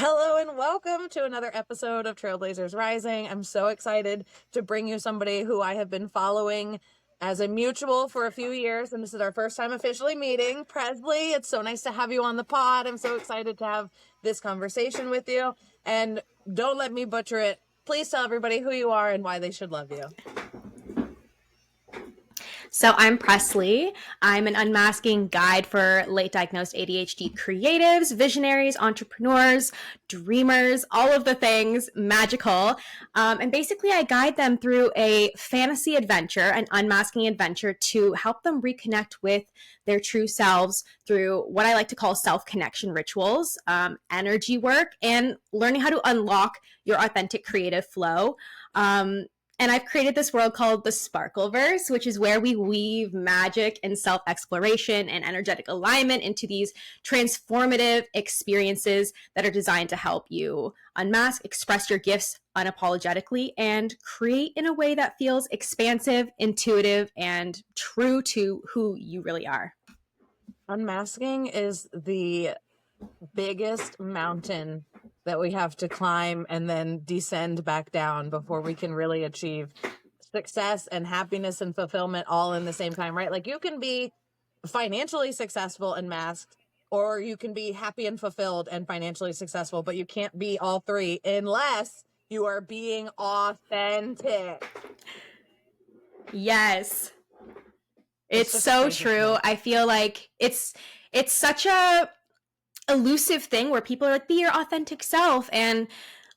Hello and welcome to another episode of Trailblazers Rising. I'm so excited to bring you somebody who I have been following as a mutual for a few years, and this is our first time officially meeting. Presley, it's so nice to have you on the pod. I'm so excited to have this conversation with you, and don't let me butcher it. Please tell everybody who you are and why they should love you. So I'm Presley. I'm an unmasking guide for late diagnosed ADHD creatives, visionaries, entrepreneurs, dreamers, all of the things magical. And basically I guide them through a fantasy adventure, an unmasking adventure to help them reconnect with their true selves through what I like to call self-connection rituals, energy work, and learning how to unlock your authentic creative flow. And I've created this world called the Sparkleverse, which is where we weave magic and self-exploration and energetic alignment into these transformative experiences that are designed to help you unmask, express your gifts unapologetically, and create in a way that feels expansive, intuitive, and true to who you really are. Unmasking is the biggest mountain that we have to climb and then descend back down before we can really achieve success and happiness and fulfillment all in the same time, right? Like you can be financially successful and masked, or you can be happy and fulfilled and financially successful, but you can't be all three unless you are being authentic. Yes. It's so true. I feel like it's such a elusive thing where people are like, be your authentic self. And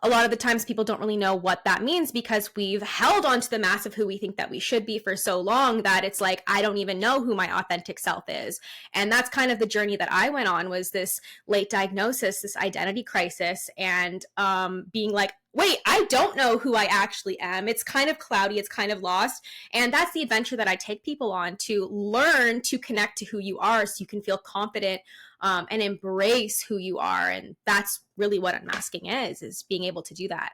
a lot of the times people don't really know what that means because we've held onto the mask of who we think that we should be for so long that it's like, I don't even know who my authentic self is. And that's kind of the journey that I went on, was this late diagnosis, this identity crisis, and being like, wait, I don't know who I actually am. It's kind of cloudy. It's kind of lost. And that's the adventure that I take people on, to learn to connect to who you are so you can feel confident and embrace who you are. And that's really what unmasking is being able to do that.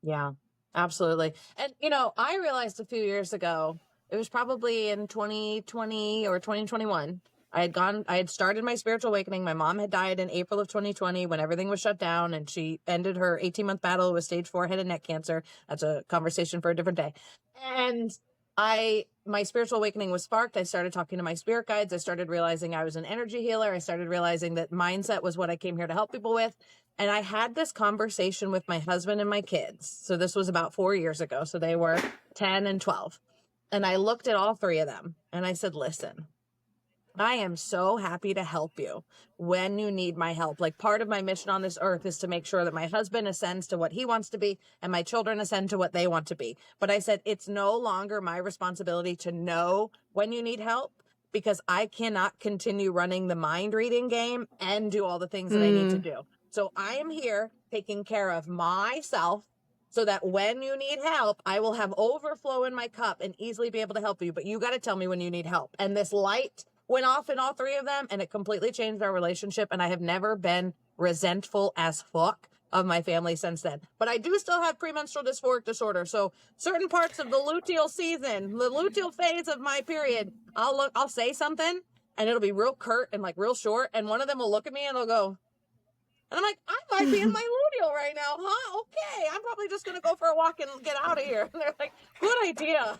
Yeah, absolutely. And, you know, I realized a few years ago, it was probably in 2020 or 2021. I had started my spiritual awakening. My mom had died in April of 2020 when everything was shut down, and she ended her 18-month battle with stage 4 head and neck cancer. That's a conversation for a different day. And my spiritual awakening was sparked. I started talking to my spirit guides. I started realizing I was an energy healer. I started realizing that mindset was what I came here to help people with. And I had this conversation with my husband and my kids. So this was about 4 years ago. So they were 10 and 12. And I looked at all three of them and I said, listen, I am so happy to help you when you need my help. Like, part of my mission on this earth is to make sure that my husband ascends to what he wants to be and my children ascend to what they want to be. But I said, it's no longer my responsibility to know when you need help, because I cannot continue running the mind reading game and do all the things that I need to do. So I am here taking care of myself so that when you need help, I will have overflow in my cup and easily be able to help you. But you got to tell me when you need help. And this light went off in all three of them, and it completely changed our relationship. And I have never been resentful as fuck of my family since then. But I do still have premenstrual dysphoric disorder. So certain parts of the luteal season, the luteal phase of my period, I'll say something and it'll be real curt and like real short. And one of them will look at me and they'll go, and I'm like, I might be in my luteal right now, huh? Okay, I'm probably just going to go for a walk and get out of here. And they're like, good idea.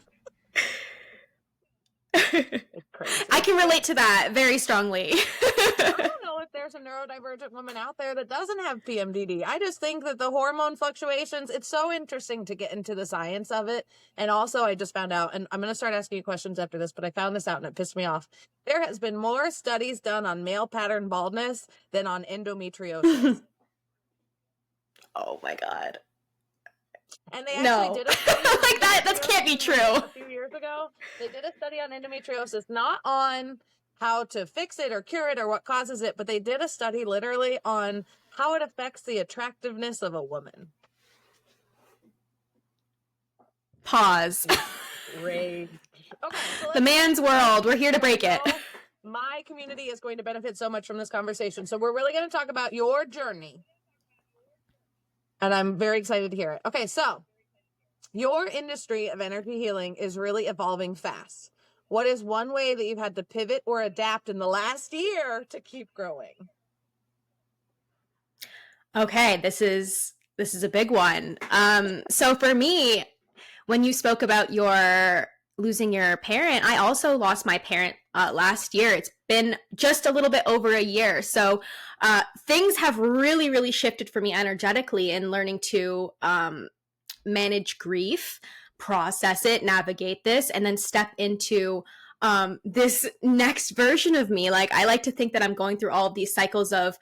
It's crazy. I can relate to that very strongly. I don't know if there's a neurodivergent woman out there that doesn't have PMDD. I just think that the hormone fluctuations, it's so interesting to get into the science of it. And also, I just found out, and I'm going to start asking you questions after this, but I found this out and it pissed me off. There has been more studies done on male pattern baldness than on endometriosis. Oh my God. And they actually did a study like that can't be true. A few years ago, they did a study on endometriosis, not on how to fix it or cure it or what causes it, but they did a study literally on how it affects the attractiveness of a woman. Pause. Rage. Okay, so the man's world. We're here to break it. My community is going to benefit so much from this conversation. So we're really going to talk about your journey. And I'm very excited to hear it. Okay, so your industry of energy healing is really evolving fast. What is one way that you've had to pivot or adapt in the last year to keep growing? Okay, this is a big one. So for me, when you spoke about your losing your parent, I also lost my parent last year. It's been just a little bit over a year. So things have really, really shifted for me energetically in learning to manage grief, process it, navigate this, and then step into this next version of me. Like, I like to think that I'm going through all of these cycles of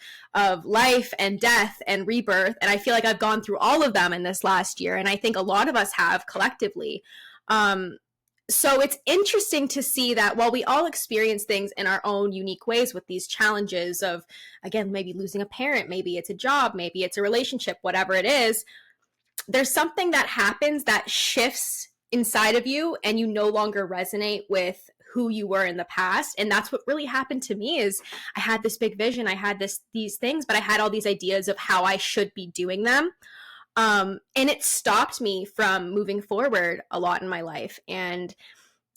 life and death and rebirth, and I feel like I've gone through all of them in this last year, and I think a lot of us have collectively. Um, so it's interesting to see that while we all experience things in our own unique ways with these challenges of, again, maybe losing a parent, maybe it's a job, maybe it's a relationship, whatever it is, there's something that happens that shifts inside of you and you no longer resonate with who you were in the past. And that's what really happened to me. Is I had this big vision, I had these things, but I had all these ideas of how I should be doing them. And it stopped me from moving forward a lot in my life. And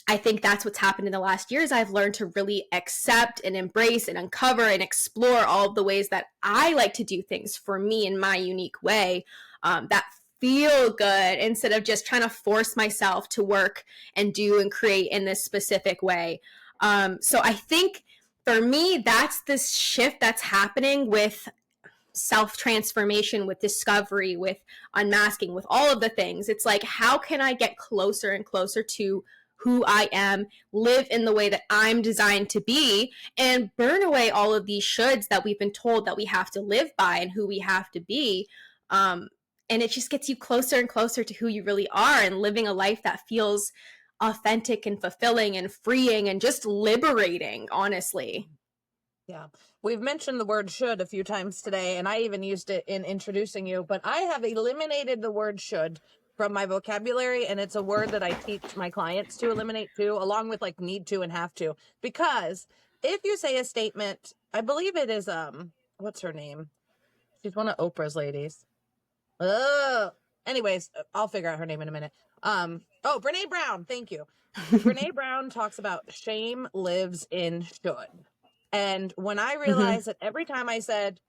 I think that's what's happened in the last years. I've learned to really accept and embrace and uncover and explore all of the ways that I like to do things for me in my unique way, that feel good, instead of just trying to force myself to work and do and create in this specific way. So I think for me, that's this shift that's happening with self-transformation, with discovery, with unmasking, with all of the things. It's like, how can I get closer and closer to who I am, live in the way that I'm designed to be, and burn away all of these shoulds that we've been told that we have to live by and who we have to be. And it just gets you closer and closer to who you really are, and living a life that feels authentic and fulfilling and freeing and just liberating, honestly. Yeah. We've mentioned the word should a few times today, and I even used it in introducing you, but I have eliminated the word should from my vocabulary, and it's a word that I teach my clients to eliminate too, along with like need to and have to. Because if you say a statement, I believe it is, what's her name? She's one of Oprah's ladies. Anyways, I'll figure out her name in a minute. Brene Brown. Thank you. Brene Brown talks about shame lives in should. And when I realized that every time I said,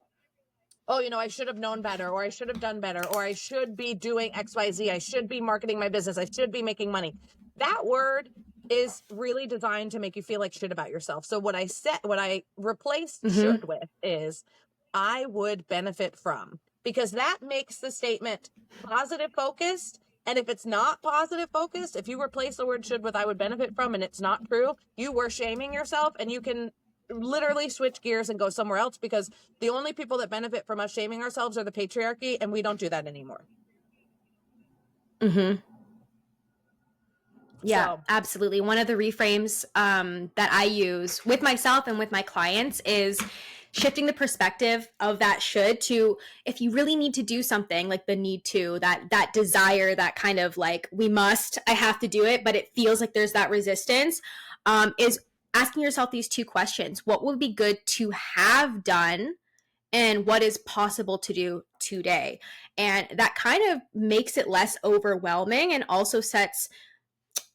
oh, I should have known better, or I should have done better, or I should be doing XYZ, I should be marketing my business, I should be making money, that word is really designed to make you feel like shit about yourself. So what I replaced should with is I would benefit from, because that makes the statement positive focused. And if it's not positive focused, if you replace the word should with I would benefit from, and it's not true, you were shaming yourself, and you can literally switch gears and go somewhere else, because the only people that benefit from us shaming ourselves are the patriarchy, and we don't do that anymore. Yeah, So, absolutely. One of the reframes that I use with myself and with my clients is shifting the perspective of that should to, if you really need to do something, like the need to, that desire, that kind of like, we must, I have to do it, but it feels like there's that resistance, is asking yourself these two questions. What would be good to have done, and what is possible to do today? And that kind of makes it less overwhelming, and also sets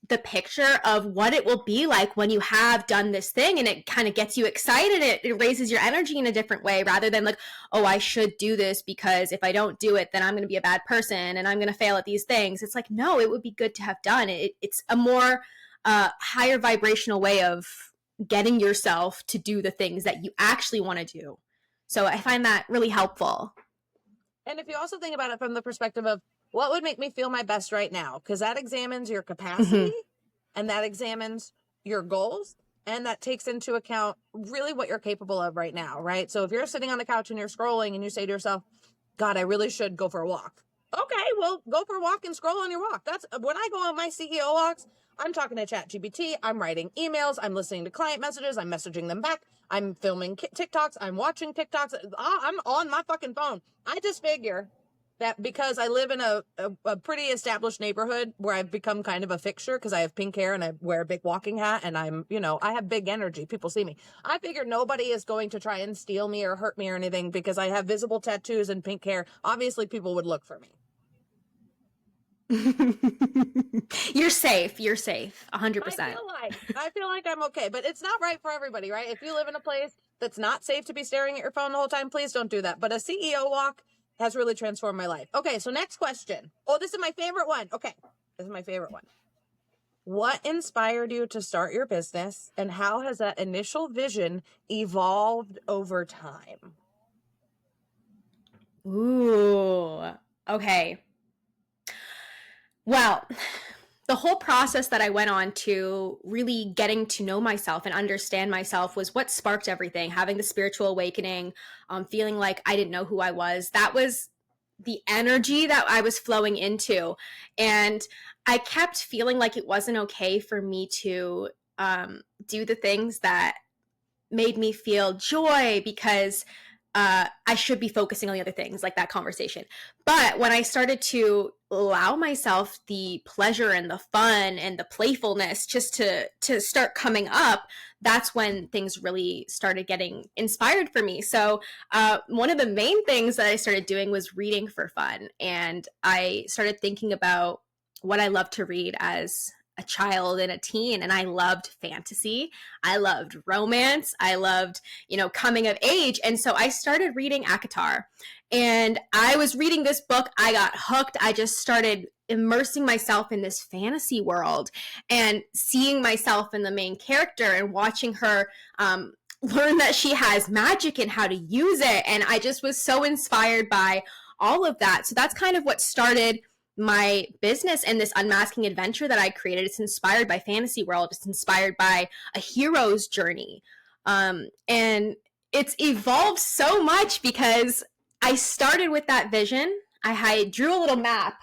the picture of what it will be like when you have done this thing, and it kind of gets you excited. It raises your energy in a different way, rather than like, oh, I should do this because if I don't do it, then I'm going to be a bad person and I'm going to fail at these things. It's like, no, it would be good to have done it. It's a more higher vibrational way of getting yourself to do the things that you actually want to do. So I find that really helpful. and if you also think about it from the perspective of what would make me feel my best right now, because that examines your capacity and that examines your goals, and that takes into account really what you're capable of right now, right? So if you're sitting on the couch and you're scrolling and you say to yourself, God, I really should go for a walk. Okay, well, go for a walk and scroll on your walk. That's when I go on my CEO walks, I'm talking to ChatGPT, I'm writing emails, I'm listening to client messages, I'm messaging them back, I'm filming TikToks, I'm watching TikToks, I'm on my fucking phone. I just figure that because I live in a pretty established neighborhood where I've become kind of a fixture because I have pink hair and I wear a big walking hat, and I'm, I have big energy. People see me. I figure nobody is going to try and steal me or hurt me or anything because I have visible tattoos and pink hair. Obviously, people would look for me. You're safe. 100%. I feel like I'm okay, but it's not right for everybody, right? If you live in a place that's not safe to be staring at your phone the whole time, please don't do that. But a CEO walk has really transformed my life. Okay, so next question. Oh, this is my favorite one. Okay, this is my favorite one. What inspired you to start your business, and how has that initial vision evolved over time? Ooh, okay. Well, the whole process that I went on to really getting to know myself and understand myself was what sparked everything. Having the spiritual awakening, feeling like I didn't know who I was. That was the energy that I was flowing into. And I kept feeling like it wasn't okay for me to do the things that made me feel joy because I should be focusing on the other things, like that conversation. But when I started to allow myself the pleasure and the fun and the playfulness just to start coming up, that's when things really started getting inspired for me. So one of the main things that I started doing was reading for fun. And I started thinking about what I loved to read as a child and a teen, and I loved fantasy. I loved romance. I loved, coming of age. And so I started reading ACOTAR, and I was reading this book. I got hooked. I just started immersing myself in this fantasy world and seeing myself in the main character and watching her learn that she has magic and how to use it. And I just was so inspired by all of that. So that's kind of what started my business and this unmasking adventure that I created. It's inspired by fantasy world. It's inspired by a hero's journey. And it's evolved so much because I started with that vision. I drew a little map.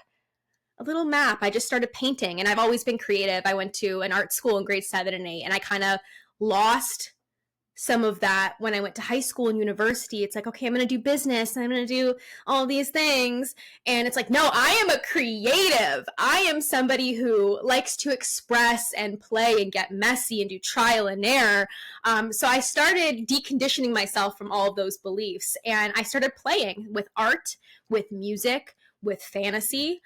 I just started painting, and I've always been creative. I went to an art school in grade 7 and 8, and I kind of lost some of that when I went to high school and university. It's like, okay, I'm going to do business and I'm going to do all these things. And it's like, no, I am a creative. I am somebody who likes to express and play and get messy and do trial and error. So I started deconditioning myself from all of those beliefs, and I started playing with art, with music, with fantasy,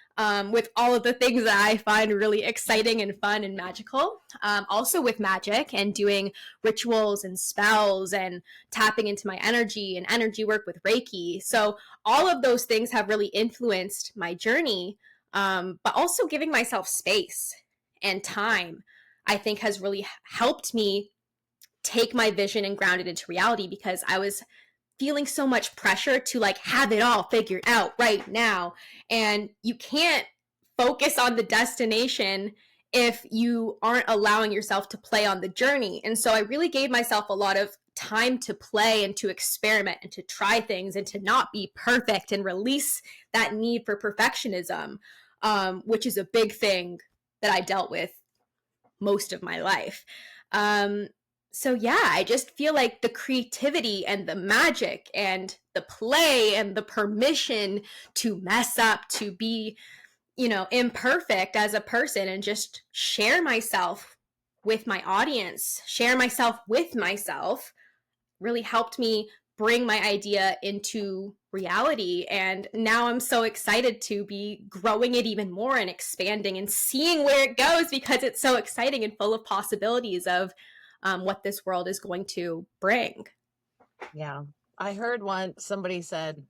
with all of the things that I find really exciting and fun and magical. Also with magic and doing rituals and spells and tapping into my energy and energy work with Reiki. So all of those things have really influenced my journey, but also giving myself space and time, I think, has really helped me take my vision and ground it into reality, because I was feeling so much pressure to like have it all figured out right now. And you can't focus on the destination if you aren't allowing yourself to play on the journey. And so I really gave myself a lot of time to play and to experiment and to try things and to not be perfect and release that need for perfectionism, which is a big thing that I dealt with most of my life. So yeah, I just feel like the creativity and the magic and the play and the permission to mess up, to be, imperfect as a person, and just share myself with my audience, share myself with myself, really helped me bring my idea into reality. And now I'm so excited to be growing it even more and expanding and seeing where it goes, because it's so exciting and full of possibilities of what this world is going to bring. Yeah. I heard once somebody said,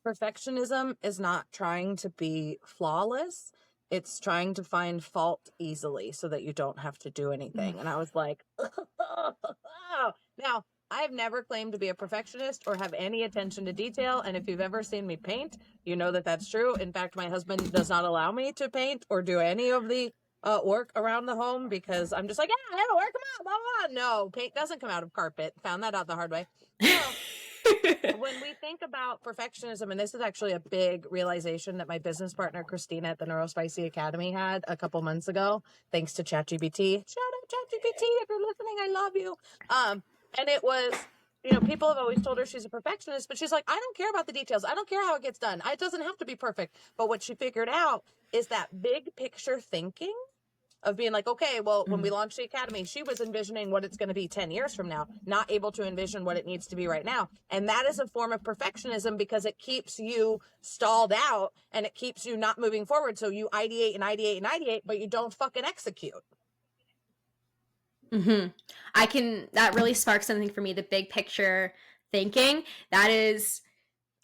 perfectionism is not trying to be flawless. It's trying to find fault easily so that you don't have to do anything. And I was like, now, I've never claimed to be a perfectionist or have any attention to detail. And if you've ever seen me paint, you know that that's true. In fact, my husband does not allow me to paint or do any of the work around the home, because I'm just like, yeah, I work, come on, blah, blah. No, paint doesn't come out of carpet. Found that out the hard way. So, when we think about perfectionism, and this is actually a big realization that my business partner Christina at the Neurospicy Academy had a couple months ago, thanks to ChatGPT. Shout out ChatGPT if you're listening, I love you. And it was, people have always told her she's a perfectionist, but she's like, I don't care about the details. I don't care how it gets done. It doesn't have to be perfect. But what she figured out is that big picture thinking of being like, okay, well, when we launched the academy, she was envisioning what it's going to be 10 years from now, not able to envision what it needs to be right now. And that is a form of perfectionism, because it keeps you stalled out and it keeps you not moving forward. So you ideate and ideate and ideate, but you don't fucking execute. That really sparks something for me, the big picture thinking. That is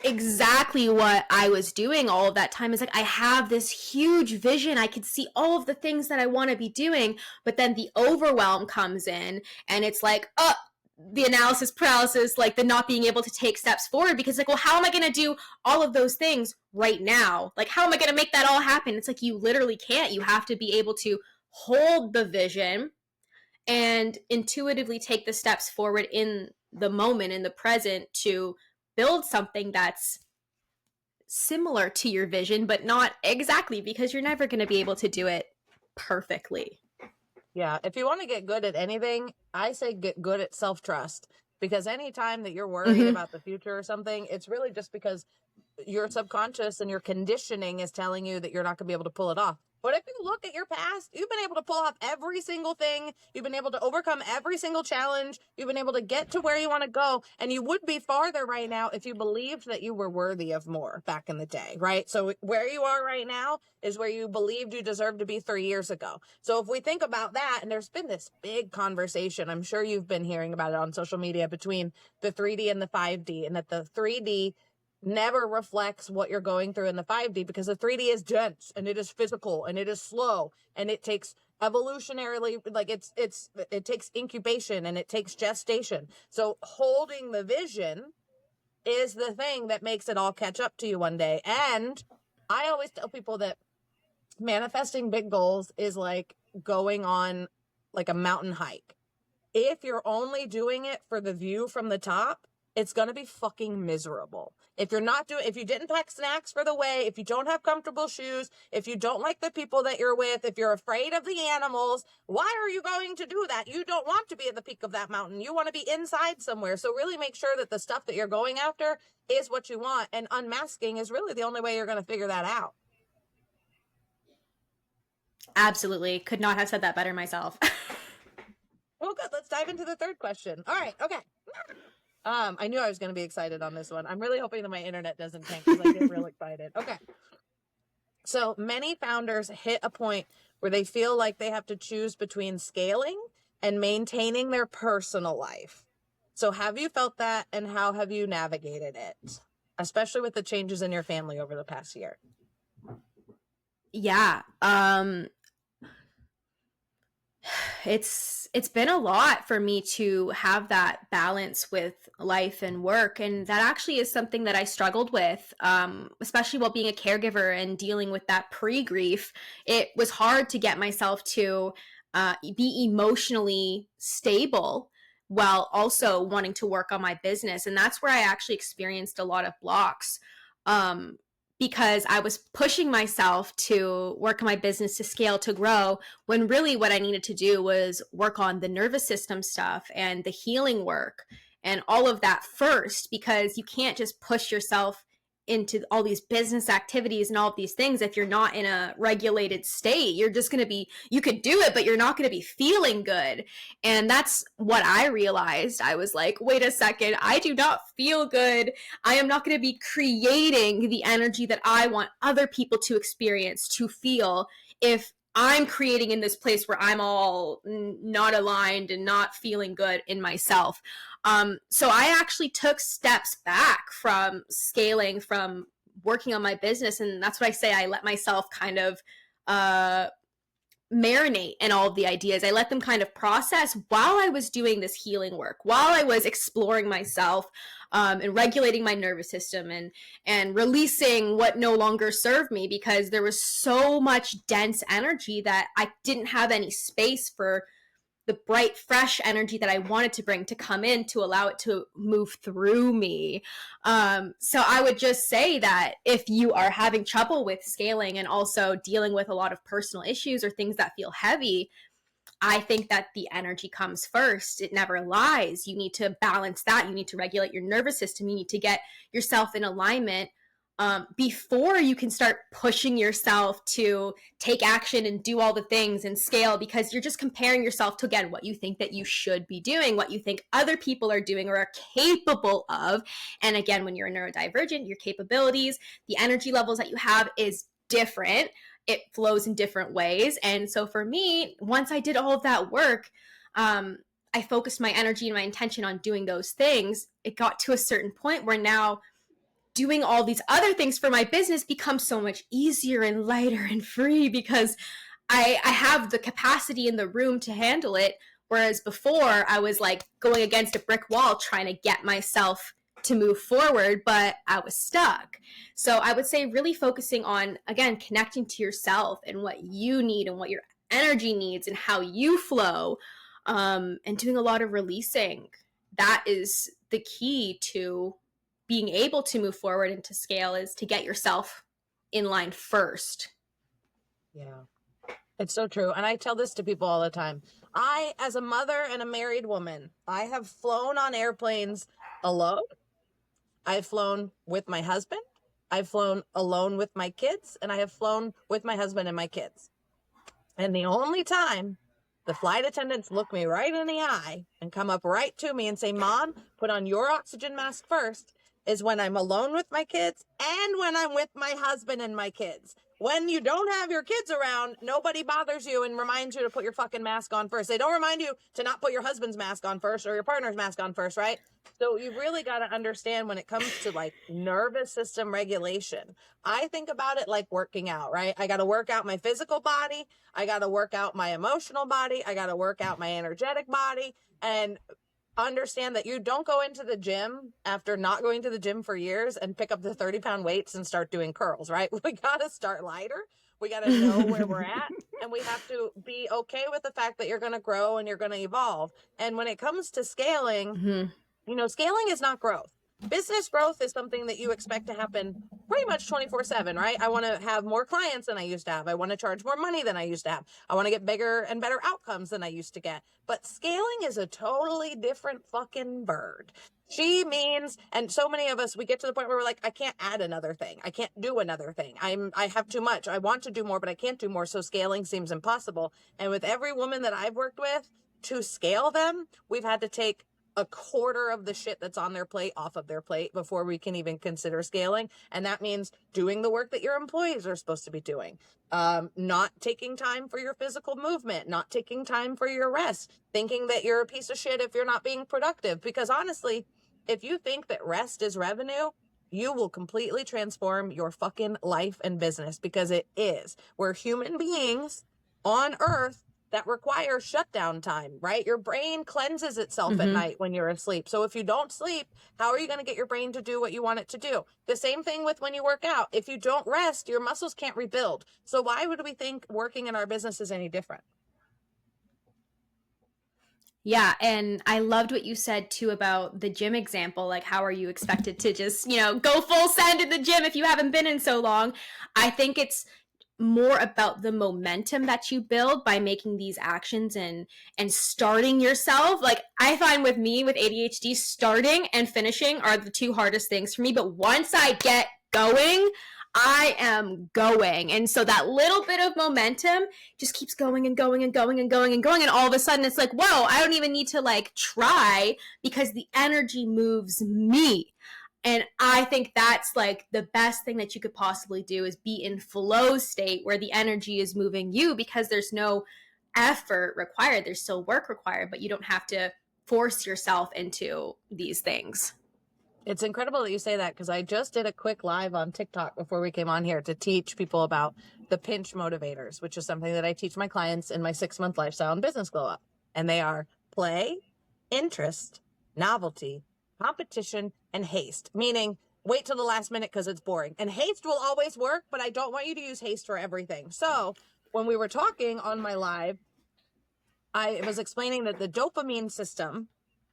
exactly what I was doing all of that time. Is like, I have this huge vision. I could see all of the things that I want to be doing, but then the overwhelm comes in and it's like, oh, the analysis paralysis, like the not being able to take steps forward, because like, well, how am I going to do all of those things right now? Like, how am I going to make that all happen? It's like, you literally can't. You have to be able to hold the vision and intuitively take the steps forward in the moment, in the present, to build something that's similar to your vision, but not exactly, because you're never going to be able to do it perfectly. Yeah. If you want to get good at anything, I say get good at self-trust, because anytime that you're worried Mm-hmm. about the future or something, it's really just because your subconscious and your conditioning is telling you that you're not going to be able to pull it off. But if you look at your past, you've been able to pull off every single thing. You've been able to overcome every single challenge. You've been able to get to where you want to go. And you would be farther right now if you believed that you were worthy of more back in the day, right? So where you are right now is where you believed you deserved to be 3 years ago. So if we think about that, and there's been this big conversation, I'm sure you've been hearing about it on social media, between the 3D and the 5D, and that the 3D never reflects what you're going through in the 5D, because the 3D is dense and it is physical and it is slow and it takes evolutionarily, like it takes incubation and it takes gestation. So holding the vision is the thing that makes it all catch up to you one day. And I always tell people that manifesting big goals is like going on like a mountain hike. If you're only doing it for the view from the top, it's going to be fucking miserable. If you're not doing, if you didn't pack snacks for the way, if you don't have comfortable shoes, if you don't like the people that you're with, if you're afraid of the animals, why are you going to do that? You don't want to be at the peak of that mountain. You want to be inside somewhere. So really make sure that the stuff that you're going after is what you want. And unmasking is really the only way you're going to figure that out. Absolutely. Could not have said that better myself. Well, good. Let's dive into the third question. All right. Okay. I knew I was going to be excited on this one. I'm really hoping that my internet doesn't tank, because I get real excited. Okay. So many founders hit a point where they feel like they have to choose between scaling and maintaining their personal life. So have you felt that, and how have you navigated it, especially with the changes in your family over the past year? Yeah. It's been a lot for me to have that balance with life and work, and that actually is something that I struggled with, especially while being a caregiver and dealing with that pre-grief. It was hard to get myself to be emotionally stable while also wanting to work on my business, and that's where I actually experienced a lot of blocks. Because I was pushing myself to work on my business, to scale, to grow, when really what I needed to do was work on the nervous system stuff and the healing work and all of that first, because you can't just push yourself into all these business activities and all of these things if you're not in a regulated state. You're just going to be, you could do it, but you're not going to be feeling good. And that's what I realized. I was like, wait a second, I do not feel good. I am not going to be creating the energy that I want other people to experience, to feel, if I'm creating in this place where I'm all not aligned and not feeling good in myself. So I actually took steps back from scaling, from working on my business. And that's what I say. I let myself kind of marinate in all of the ideas. I let them kind of process while I was doing this healing work, while I was exploring myself, and regulating my nervous system, and releasing what no longer served me, because there was so much dense energy that I didn't have any space for the bright, fresh energy that I wanted to bring to come in, to allow it to move through me. So I would just say that if you are having trouble with scaling and also dealing with a lot of personal issues or things that feel heavy, I think that the energy comes first. It never lies. You need to balance that. You need to regulate your nervous system. You need to get yourself in alignment before you can start pushing yourself to take action and do all the things and scale, because you're just comparing yourself to, again, what you think that you should be doing, what you think other people are doing or are capable of. And again, when you're a neurodivergent, your capabilities, the energy levels that you have is different. It flows in different ways. And so for me, once I did all of that work, I focused my energy and my intention on doing those things. It got to a certain point where now doing all these other things for my business becomes so much easier and lighter and free because I have the capacity in the room to handle it. Whereas before I was like going against a brick wall trying to get myself to move forward, but I was stuck. So I would say really focusing on, again, connecting to yourself and what you need and what your energy needs and how you flow, and doing a lot of releasing. That is the key to being able to move forward and to scale, is to get yourself in line first. Yeah. It's so true. And I tell this to people all the time. I, as a mother and a married woman, I have flown on airplanes alone. I've flown with my husband. I've flown alone with my kids, and I have flown with my husband and my kids. And the only time the flight attendants look me right in the eye and come up right to me and say, Mom, put on your oxygen mask first, is when I'm alone with my kids and when I'm with my husband and my kids. When you don't have your kids around, nobody bothers you and reminds you to put your fucking mask on first. They don't remind you to not put your husband's mask on first or your partner's mask on first, right? So you really got to understand when it comes to like nervous system regulation. I think about it like working out, right? I got to work out my physical body. I got to work out my emotional body. I got to work out my energetic body, and understand that you don't go into the gym after not going to the gym for years and pick up the 30-pound weights and start doing curls, right? We got to start lighter. We got to know where we're at, and we have to be okay with the fact that you're going to grow and you're going to evolve. And when it comes to scaling, you know, scaling is not growth. Business growth is something that you expect to happen pretty much 24/7, right? I want to have more clients than I used to have. I want to charge more money than I used to have. I want to get bigger and better outcomes than I used to get. But scaling is a totally different fucking bird. She means, and so many of us, we get to the point where we're like, I can't add another thing. I can't do another thing. I have too much. I want to do more, but I can't do more. So scaling seems impossible. And with every woman that I've worked with, to scale them, we've had to take a quarter of the shit that's on their plate off of their plate before we can even consider scaling. And that means doing the work that your employees are supposed to be doing, not taking time for your physical movement, not taking time for your rest, thinking that you're a piece of shit if you're not being productive. Because honestly, if you think that rest is revenue, you will completely transform your fucking life and business, because it is. We're human beings on earth that require shutdown time, right? Your brain cleanses itself at night when you're asleep. So if you don't sleep, how are you going to get your brain to do what you want it to do? The same thing with when you work out. If you don't rest, your muscles can't rebuild. So why would we think working in our business is any different? Yeah, and I loved what you said too about the gym example. Like, how are you expected to just, go full send in the gym if you haven't been in so long? I think it's more about the momentum that you build by making these actions and starting yourself. Like, I find with me with ADHD, starting and finishing are the two hardest things for me. But once I get going, I am going. And so that little bit of momentum just keeps going and going and going and going and going. And all of a sudden it's like, whoa, I don't even need to like try, because the energy moves me. And I think that's like the best thing that you could possibly do, is be in flow state where the energy is moving you, because there's no effort required. There's still work required, but you don't have to force yourself into these things. It's incredible that you say that, because I just did a quick live on TikTok before we came on here to teach people about the pinch motivators, which is something that I teach my clients in my 6-month lifestyle and business glow up. And they are play, interest, novelty, competition, and haste, meaning wait till the last minute because it's boring. And haste will always work, but I don't want you to use haste for everything. So when we were talking on my live, I was explaining that the dopamine system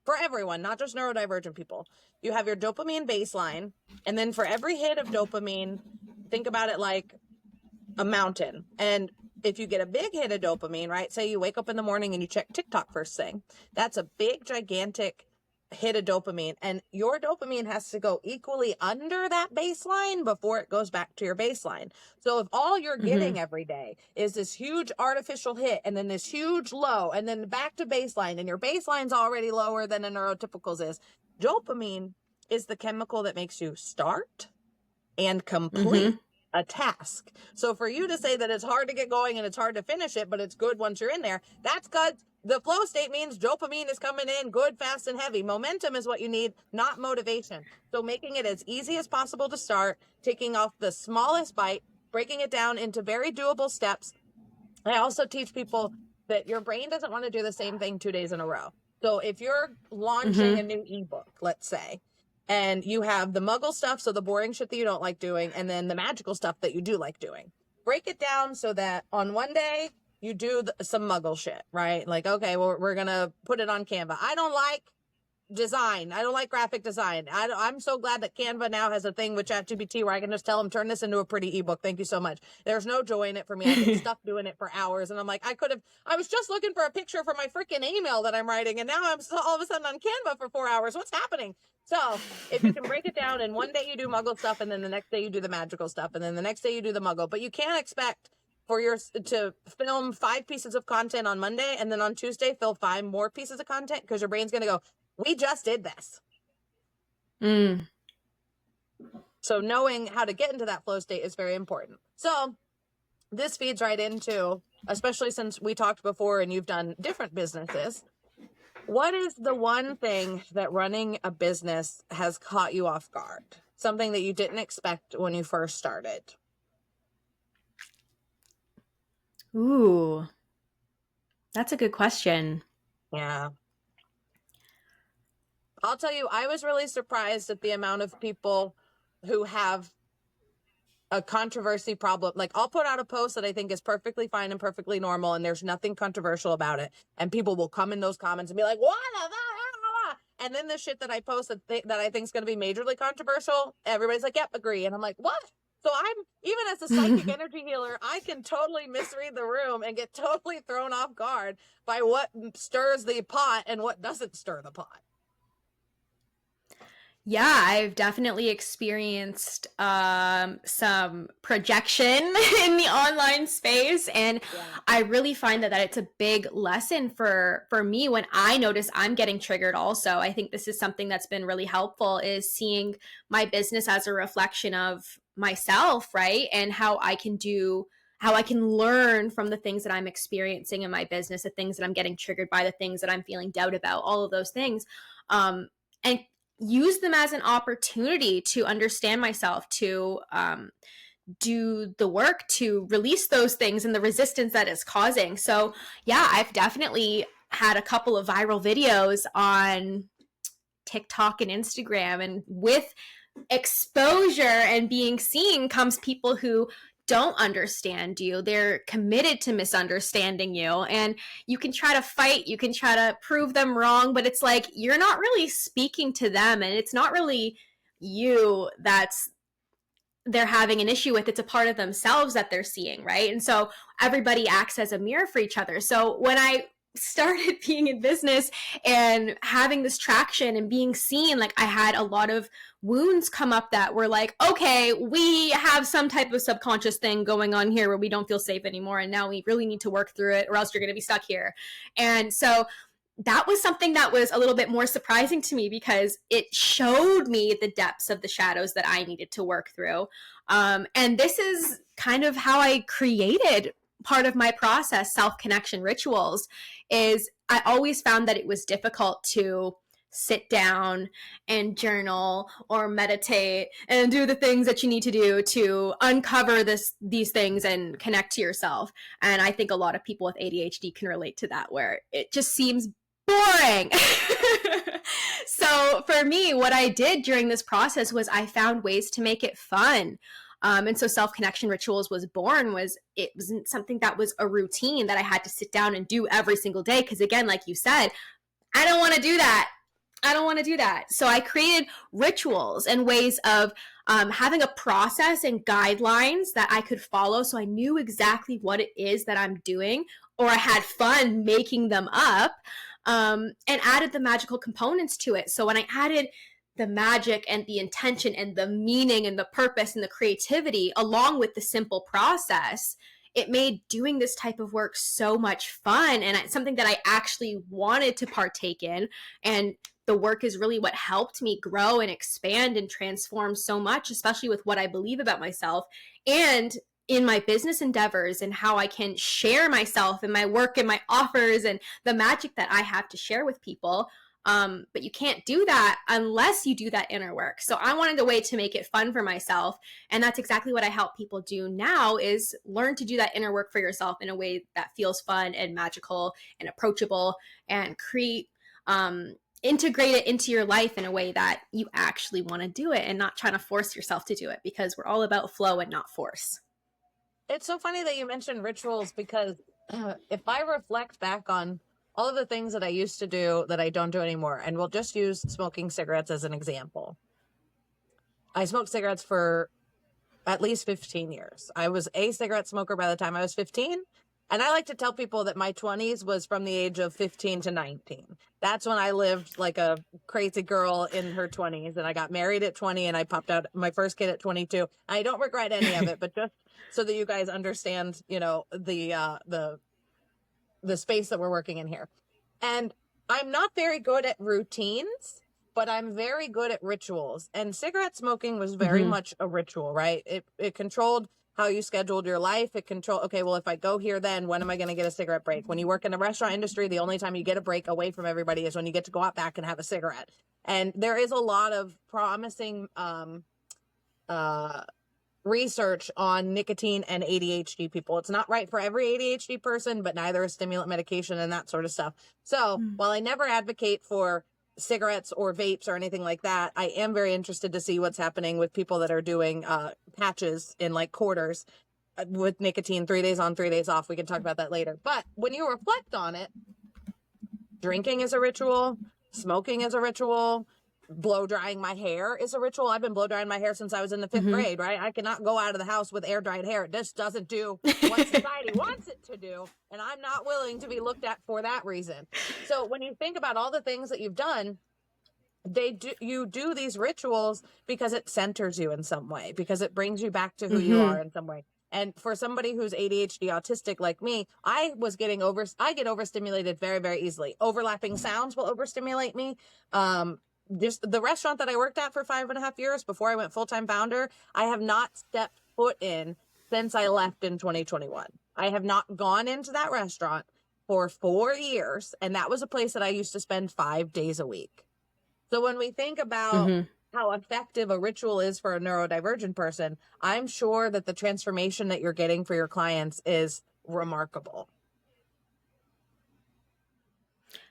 for everyone, not just neurodivergent people, you have your dopamine baseline. And then for every hit of dopamine, think about it like a mountain. And if you get a big hit of dopamine, right? Say you wake up in the morning and you check TikTok first thing. That's a big, gigantic hit of dopamine, and your dopamine has to go equally under that baseline before it goes back to your baseline. So if all you're getting every day is this huge artificial hit and then this huge low and then back to baseline, and your baseline's already lower than a neurotypical's is, dopamine is the chemical that makes you start and complete. a task. So for you to say that it's hard to get going and it's hard to finish it, but it's good once you're in there, that's good. The flow state means dopamine is coming in good, fast, and heavy. Momentum is what you need, not motivation. So making it as easy as possible to start, taking off the smallest bite, breaking it down into very doable steps. I also teach people that your brain doesn't want to do the same thing 2 days in a row. So if you're launching a new ebook, let's say, and you have the muggle stuff, so the boring shit that you don't like doing, and then the magical stuff that you do like doing, break it down so that on one day you do some muggle shit, right? Like, okay, well, we're going to put it on Canva. I don't like design. I don't like graphic design. I'm so glad that Canva now has a thing with ChatGPT where I can just tell them, turn this into a pretty ebook. Thank you so much. There's no joy in it for me. I get stuck doing it for hours. And I'm like, I was just looking for a picture for my freaking email that I'm writing. And now I'm all of a sudden on Canva for 4 hours. What's happening? So if you can break it down and one day you do muggle stuff and then the next day you do the magical stuff and then the next day you do the muggle, but you can't expect for to film 5 pieces of content on Monday and then on Tuesday film 5 more pieces of content because your brain's going to go, we just did this. So knowing how to get into that flow state is very important. So this feeds right into, especially since we talked before and you've done different businesses, what is the one thing that running a business has caught you off guard? Something that you didn't expect when you first started? Ooh, that's a good question. Yeah. I'll tell you, I was really surprised at the amount of people who have a controversy problem. Like, I'll put out a post that I think is perfectly fine and perfectly normal, and there's nothing controversial about it. And people will come in those comments and be like, what? And then the shit that I post that I think is going to be majorly controversial, everybody's like, yep, agree. And I'm like, what? So even as a psychic energy healer, I can totally misread the room and get totally thrown off guard by what stirs the pot and what doesn't stir the pot. Yeah, I've definitely experienced some projection in the online space, and I really find that it's a big lesson for me when I notice I'm getting triggered also. I think this is something that's been really helpful, is seeing my business as a reflection of myself, right? And how I can learn from the things that I'm experiencing in my business, the things that I'm getting triggered by, the things that I'm feeling doubt about, all of those things. And use them as an opportunity to understand myself, to do the work to release those things and the resistance that it's causing. So yeah, I've definitely had a couple of viral videos on TikTok and Instagram, and with exposure and being seen comes people who don't understand you. They're committed to misunderstanding you, and you can try to fight, you can try to prove them wrong, but it's like you're not really speaking to them, and it's not really you that's they're having an issue with. It's a part of themselves that they're seeing, right? And so everybody acts as a mirror for each other. So when I started being in business and having this traction and being seen, like, I had a lot of wounds come up that were like, okay, we have some type of subconscious thing going on here where we don't feel safe anymore, and now we really need to work through it, or else you're going to be stuck here. And so that was something that was a little bit more surprising to me, because it showed me the depths of the shadows that I needed to work through. And this is kind of how I created part of my process, self-connection rituals. Is I always found that it was difficult to sit down and journal or meditate and do the things that you need to do to uncover these things and connect to yourself. And I think a lot of people with ADHD can relate to that, where it just seems boring. So for me, what I did during this process was I found ways to make it fun. And so self-connection rituals was born. It wasn't something that was a routine that I had to sit down and do every single day. Because again, like you said, I don't want to do that. So I created rituals and ways of having a process and guidelines that I could follow, so I knew exactly what it is that I'm doing, or I had fun making them up, and added the magical components to it. So when I added the magic and the intention and the meaning and the purpose and the creativity along with the simple process, it made doing this type of work so much fun, and it's something that I actually wanted to partake in. And the work is really what helped me grow and expand and transform so much, especially with what I believe about myself and in my business endeavors, and how I can share myself and my work and my offers and the magic that I have to share with people. But you can't do that unless you do that inner work. So I wanted a way to make it fun for myself. And that's exactly what I help people do now, is learn to do that inner work for yourself in a way that feels fun and magical and approachable, and integrate it into your life in a way that you actually want to do it, and not trying to force yourself to do it, because we're all about flow and not force. It's so funny that you mentioned rituals, because if I reflect back on all of the things that I used to do that I don't do anymore, and we'll just use smoking cigarettes as an example. I smoked cigarettes for at least 15 years. I was a cigarette smoker by the time I was 15. And I like to tell people that my 20s was from the age of 15 to 19. That's when I lived like a crazy girl in her 20s. And I got married at 20, and I popped out my first kid at 22. I don't regret any of it, but just so that you guys understand, you know, the space that we're working in here. And I'm not very good at routines, but I'm very good at rituals. And cigarette smoking was very much a ritual, right? It controlled how you scheduled your life. It controlled, okay, well, if I go here, then when am I going to get a cigarette break? When you work in the restaurant industry, the only time you get a break away from everybody is when you get to go out back and have a cigarette. And there is a lot of promising research on nicotine and ADHD people. It's not right for every ADHD person, but neither is stimulant medication and that sort of stuff. So while I never advocate for cigarettes or vapes or anything like that, I am very interested to see what's happening with people that are doing patches in like quarters with nicotine, 3 days on, 3 days off. We can talk about that later. But when you reflect on it, drinking is a ritual, smoking is a ritual, blow drying my hair is a ritual. I've been blow drying my hair since I was in the 5th grade, right? I cannot go out of the house with air dried hair. It just doesn't do what society wants it to do. And I'm not willing to be looked at for that reason. So when you think about all the things that you've done, you do these rituals because it centers you in some way, because it brings you back to who you are in some way. And for somebody who's ADHD autistic like me, I get overstimulated very, very easily. Overlapping sounds will overstimulate me. Just the restaurant that I worked at for 5.5 years before I went full-time founder, I have not stepped foot in since I left in 2021. I have not gone into that restaurant for 4 years. And that was a place that I used to spend 5 days a week. So when we think about how effective a ritual is for a neurodivergent person, I'm sure that the transformation that you're getting for your clients is remarkable.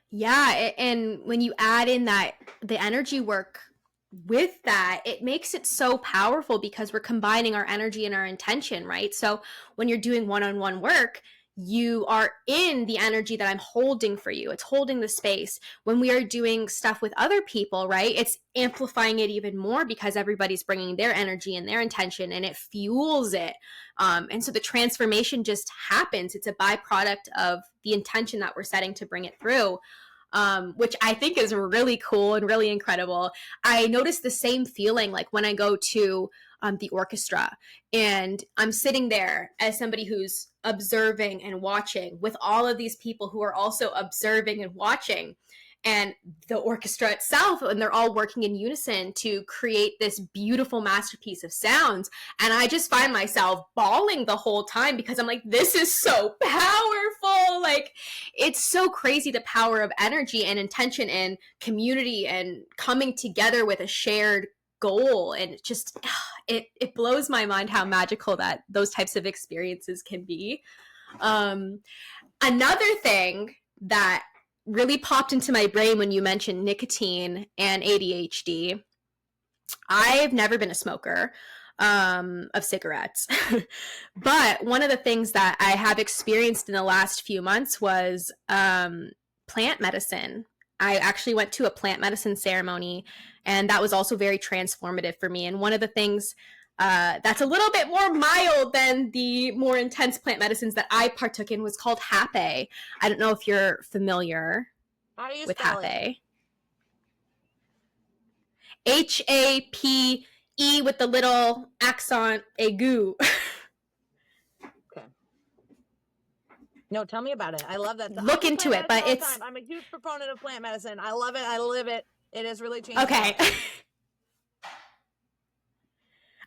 Yeah, and when you add in that the energy work with that, it makes it so powerful, because we're combining our energy and our intention, right? So when you're doing one-on-one work, you are in the energy that I'm holding for you. It's holding the space. When we are doing stuff with other people, right, it's amplifying it even more, because everybody's bringing their energy and their intention, and it fuels it. And so the transformation just happens. It's a byproduct of the intention that we're setting to bring it through. Which I think is really cool and really incredible. I notice the same feeling like when I go to the orchestra, and I'm sitting there as somebody who's observing and watching with all of these people who are also observing and watching, and the orchestra itself, and they're all working in unison to create this beautiful masterpiece of sounds. And I just find myself bawling the whole time, because I'm like, this is so powerful. Like, it's so crazy, the power of energy and intention and community and coming together with a shared goal. And it just, it blows my mind how magical that those types of experiences can be. Another thing that really popped into my brain when you mentioned nicotine and ADHD. I've never been a smoker of cigarettes, but one of the things that I have experienced in the last few months was plant medicine. I actually went to a plant medicine ceremony, and that was also very transformative for me. And one of the things that's a little bit more mild than the more intense plant medicines that I partook in was called Hape. I don't know if you're familiar with Hape. Hape with the little accent aigu. Okay. No, tell me about it. I love that. Look into it, but I'm a huge proponent of plant medicine. I love it. I live it. It has really changed. Okay.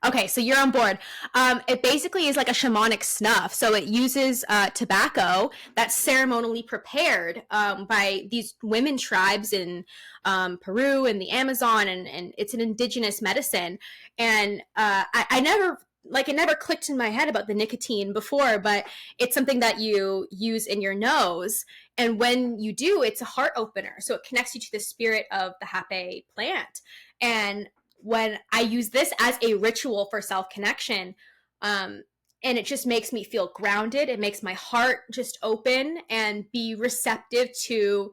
Okay, so you're on board. It basically is like a shamanic snuff. So it uses tobacco that's ceremonially prepared by these women tribes in Peru and the Amazon, and it's an indigenous medicine. And I never, like, it never clicked in my head about the nicotine before, but it's something that you use in your nose. And when you do, it's a heart opener. So it connects you to the spirit of the hape plant. And when I use this as a ritual for self-connection, and it just makes me feel grounded. It makes my heart just open and be receptive to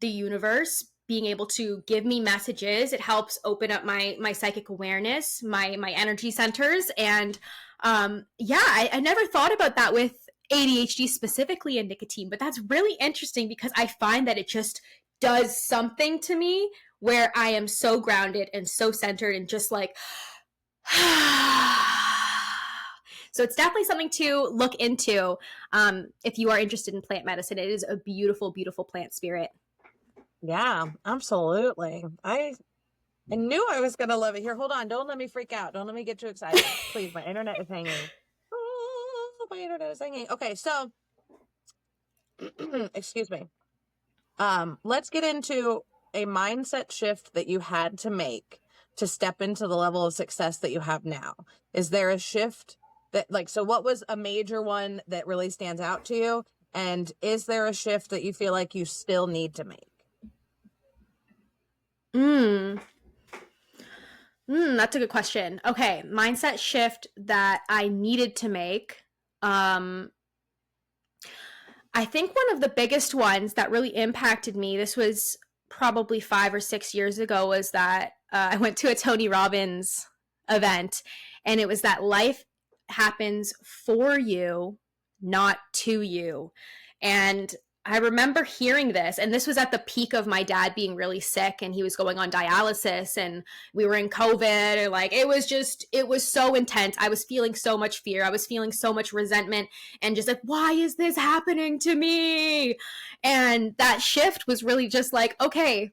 the universe being able to give me messages. It helps open up my psychic awareness, my energy centers. And I never thought about that with ADHD specifically and nicotine, but that's really interesting because I find that it just does something to me where I am so grounded and so centered and just like, so it's definitely something to look into if you are interested in plant medicine. It is a beautiful, beautiful plant spirit. Yeah, absolutely. I knew I was going to love it. Here, hold on. Don't let me freak out. Don't let me get too excited. Please, my internet is hanging. Oh, my internet is hanging. Okay, so, excuse me. Let's get into a mindset shift that you had to make to step into the level of success that you have now. Is there a shift that, like, so what was a major one that really stands out to you? And is there a shift that you feel like you still need to make? That's a good question. Okay, mindset shift that I needed to make. I think one of the biggest ones that really impacted me, this was probably 5 or 6 years ago, was that I went to a Tony Robbins event, and it was that life happens for you, not to you. And I remember hearing this, and this was at the peak of my dad being really sick, and he was going on dialysis, and we were in COVID, and like, it was so intense. I was feeling so much fear. I was feeling so much resentment, and just like, why is this happening to me? And that shift was really just like, okay,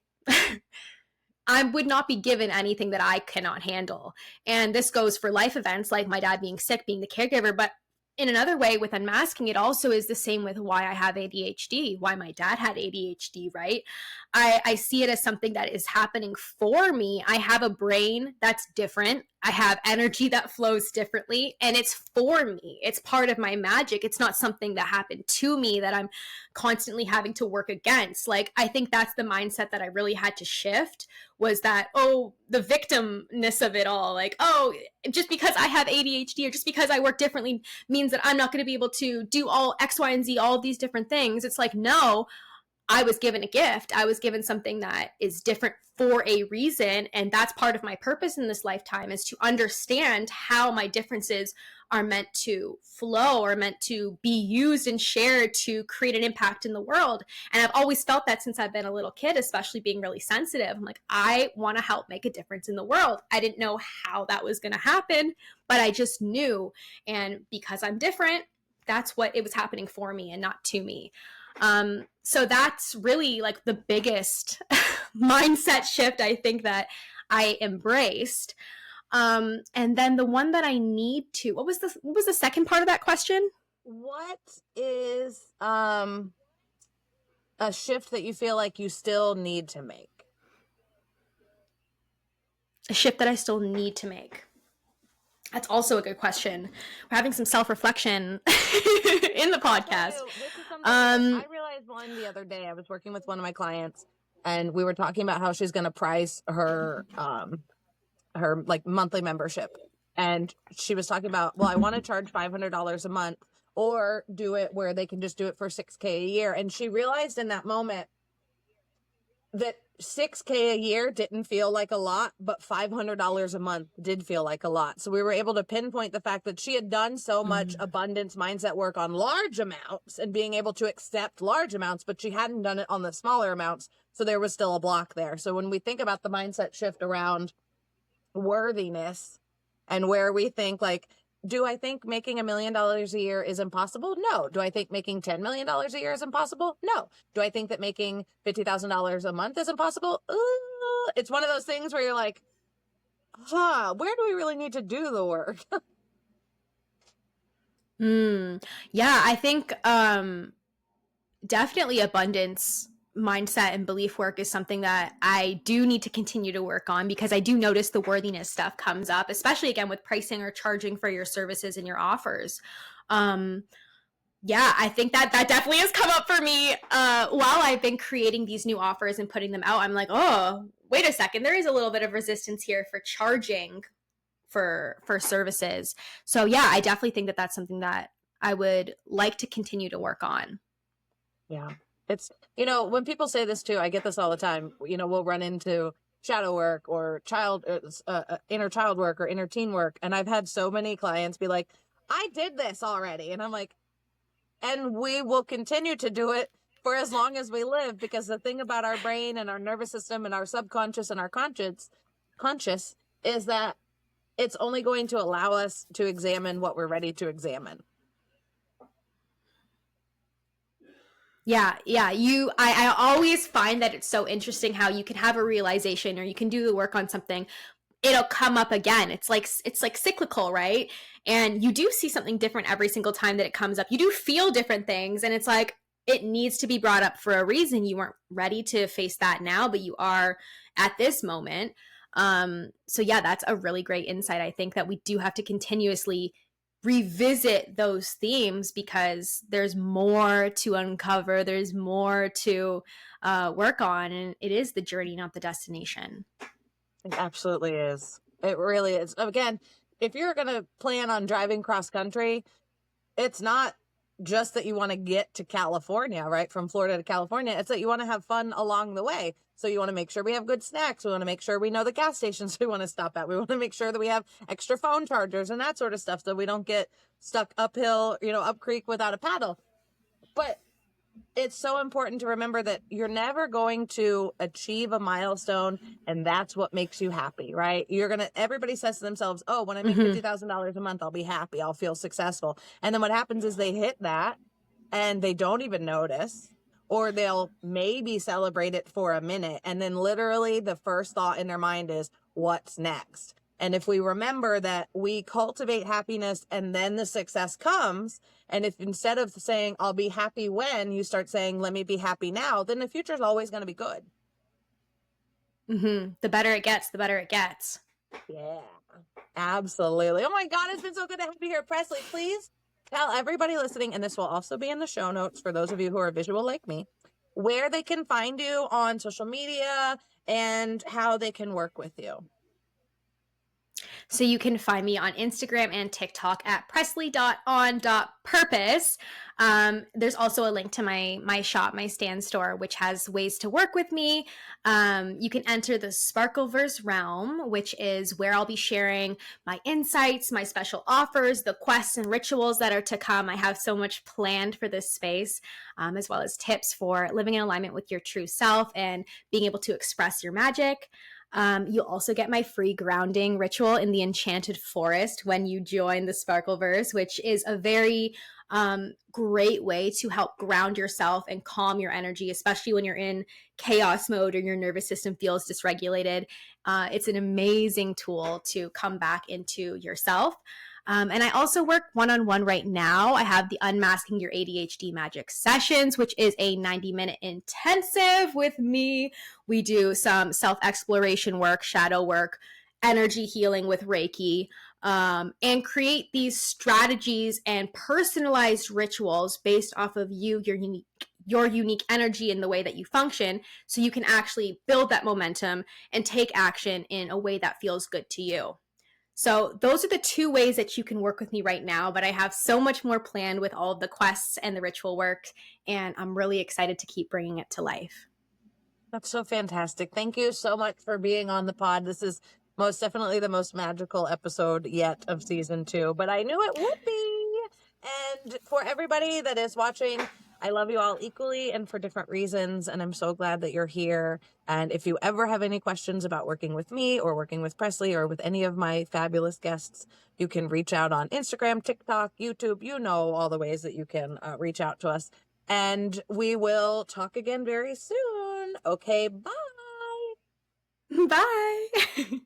I would not be given anything that I cannot handle. And this goes for life events like my dad being sick, being the caregiver, but in another way with unmasking, it also is the same with why I have ADHD, why my dad had ADHD, right? I see it as something that is happening for me. I have a brain that's different. I have energy that flows differently, and it's for me. It's part of my magic. It's not something that happened to me that I'm constantly having to work against. Like, I think that's the mindset that I really had to shift, was that, oh, the victimness of it all. Like, oh, just because I have ADHD or just because I work differently means that I'm not going to be able to do all X, Y, and Z, all of these different things. It's like, no, I was given a gift. I was given something that is different for a reason. And that's part of my purpose in this lifetime, is to understand how my differences are meant to flow, or meant to be used and shared to create an impact in the world. And I've always felt that since I've been a little kid, especially being really sensitive. I'm like, I want to help make a difference in the world. I didn't know how that was going to happen, but I just knew. And because I'm different, that's what it was happening for me and not to me. So that's really like the biggest mindset shift I think that I embraced. And then the one that I need to, what was the second part of that question? What is a shift that you feel like you still need to make? A shift that I still need to make. That's also a good question. We're having some self-reflection in the podcast. So, this is something I realized one the other day. I was working with one of my clients, and we were talking about how she's going to price her like monthly membership. And she was talking about, well, I want to charge $500 a month, or do it where they can just do it for $6,000 a year. And she realized in that moment that $6,000 a year didn't feel like a lot, but $500 a month did feel like a lot. So we were able to pinpoint the fact that she had done so much abundance mindset work on large amounts and being able to accept large amounts, but she hadn't done it on the smaller amounts. So there was still a block there. So when we think about the mindset shift around worthiness, and where we think like, do I think making $1 million a year is impossible? No. Do I think making $10 million a year is impossible? No. Do I think that making $50,000 a month is impossible? it's one of those things where you're like, where do we really need to do the work? Yeah, I think definitely abundance mindset and belief work is something that I do need to continue to work on, because I do notice the worthiness stuff comes up, especially again with pricing or charging for your services and your offers. Yeah, I think that definitely has come up for me while I've been creating these new offers and putting them out. I'm like, oh, wait a second, there is a little bit of resistance here for charging for services. So yeah, I definitely think that that's something that I would like to continue to work on. Yeah. It's, when people say this too, I get this all the time. We'll run into shadow work or inner child work or inner teen work. And I've had so many clients be like, I did this already. And I'm like, and we will continue to do it for as long as we live, because the thing about our brain and our nervous system and our subconscious and our conscious is that it's only going to allow us to examine what we're ready to examine. Yeah. I always find that it's so interesting how you can have a realization or you can do the work on something, it'll come up again. It's like cyclical, right? And you do see something different every single time that it comes up. You do feel different things, and it's like it needs to be brought up for a reason. You weren't ready to face that now, but you are at this moment. So yeah, that's a really great insight. I think that we do have to continuously revisit those themes because there's more to uncover, there's more to work on, and it is the journey, not the destination. It absolutely is. It really is. Again, if you're going to plan on driving cross country, it's not just that you want to get to California, right? From Florida to California. It's that you want to have fun along the way. So you want to make sure we have good snacks. We want to make sure we know the gas stations we want to stop at. We want to make sure that we have extra phone chargers and that sort of stuff, so we don't get stuck uphill, up creek without a paddle. But it's so important to remember that you're never going to achieve a milestone and that's what makes you happy, right? Everybody says to themselves, oh, when I make $50,000 a month, I'll be happy. I'll feel successful. And then what happens is they hit that and they don't even notice, or they'll maybe celebrate it for a minute. And then literally the first thought in their mind is, what's next? And if we remember that we cultivate happiness and then the success comes, and if instead of saying, I'll be happy when, you start saying, let me be happy now, then the future is always going to be good. The better it gets, the better it gets. Yeah, absolutely. Oh my God, it's been so good to have you here. Presley, please tell everybody listening, and this will also be in the show notes for those of you who are visual like me, where they can find you on social media and how they can work with you. So you can find me on Instagram and TikTok at presley.on.purpose. There's also a link to my shop, my stand store, which has ways to work with me. You can enter the Sparkleverse realm, which is where I'll be sharing my insights, my special offers, the quests and rituals that are to come. I have so much planned for this space, as well as tips for living in alignment with your true self and being able to express your magic. You'll also get my free grounding ritual in the Enchanted Forest when you join the Sparkleverse, which is a very great way to help ground yourself and calm your energy, especially when you're in chaos mode or your nervous system feels dysregulated. It's an amazing tool to come back into yourself. And I also work one-on-one right now. I have the Unmasking Your ADHD Magic sessions, which is a 90-minute intensive with me. We do some self-exploration work, shadow work, energy healing with Reiki, and create these strategies and personalized rituals based off of your unique energy and the way that you function, so you can actually build that momentum and take action in a way that feels good to you. So those are the two ways that you can work with me right now, but I have so much more planned with all of the quests and the ritual work, and I'm really excited to keep bringing it to life. That's so fantastic. Thank you so much for being on the pod. This is most definitely the most magical episode yet of season 2, but I knew it would be. And for everybody that is watching, I love you all equally and for different reasons, and I'm so glad that you're here. And if you ever have any questions about working with me or working with Presley or with any of my fabulous guests, you can reach out on Instagram, TikTok, YouTube. You know all the ways that you can reach out to us. And we will talk again very soon. Okay, bye. Bye.